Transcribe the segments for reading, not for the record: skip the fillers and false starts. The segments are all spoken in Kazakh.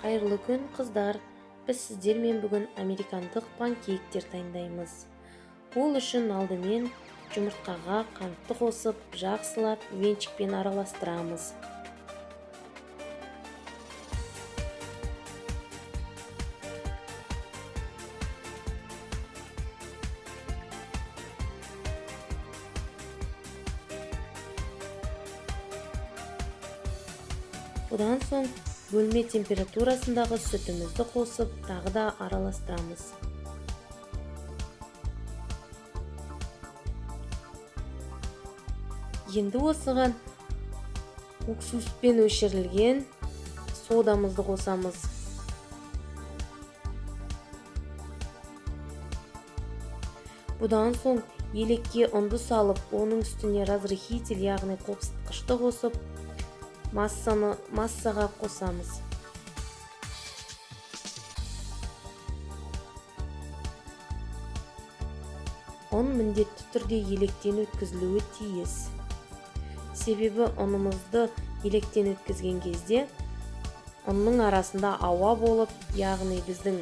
Қайырлы күн, қыздар. Біз сіздермен бүгін американдық панкейктер дайындаймыз. Ол үшін алдымен жұмыртқаға қантты қосып, жақсылап венчикпен араластырамыз. Бұдан соң бөлме температурасындағы сүтімізді қосып, тағы да араластырамыз. Енді осыған уксуспен өшірілген содамызды қосамыз. Бұдан соң елекке ұнды салып, оның үстіне разрыхитель, яғни қопсытқышты қосып, массаға қосамыз. Ұн міндетті түрде електен өткізілуі тиіс. Себебі ұнымызды електен өткізген кезде ұнның арасында ауа болып, яғни біздің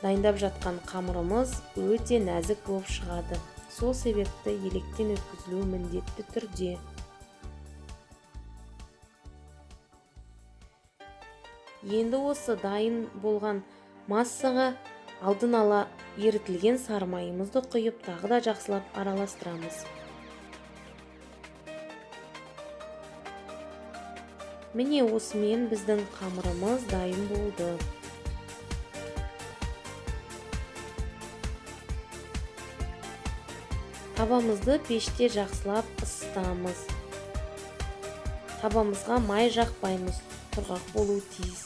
дайындап жатқан қамырымыз өте нәзік болып шығады. Сол себепті електен өткізілуі міндетті түрде. Енді осы дайын болған массаға алдын ала ерітілген сары майымызды құйып, тағы да жақсылап араластырамыз. Міне осымен біздің қамырымыз дайын болды. Табамызды пеште жақсылап ысытамыз. Табамызға май жақпаймыз, құрғақ болуы тиіс.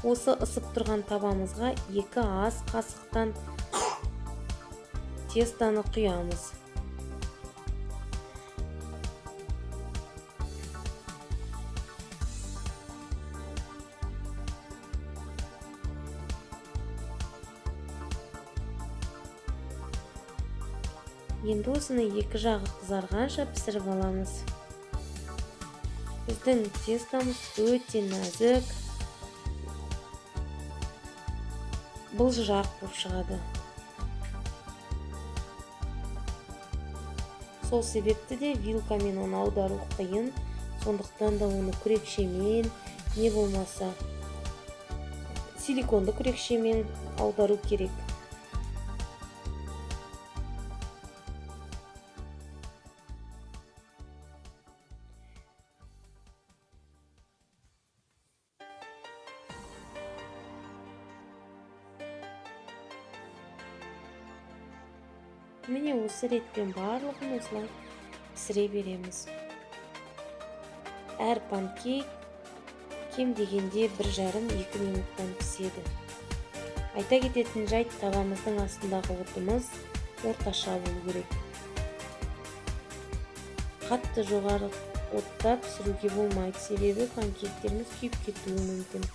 Осы ысып тұрған табамызға 2 ас қасықтан тестаны құямыз. Енді осыны 2 жағы қызарғанша пісіріп аламыз. Біздің тестамыз өте нәзік, былжырақ болып шығады. Сол себепті де вилкамен оны аудару қиын, сондықтан да оны күрекшемен, не болмаса силиконды күрекшемен аудару керек. Міне осы ретпен барлығын осылай пісіре береміз. Әр панкейк кем дегенде 1,5-2 минуттан піседі. Айта кететін жайт, табамыздың астындағы отымыз орташа болу керек. Қатты жоғары отта пісіруге болмайды, себебі панкейктеріміз күйіп кетуі мүмкін.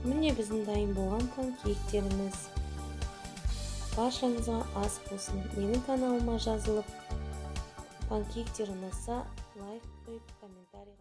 Міне біздің дайын болған панкейктеріміз. Баршаңызға ас болсын. Менің каналыма жазылып, панкейктер ұнаса лайк қойып комментарий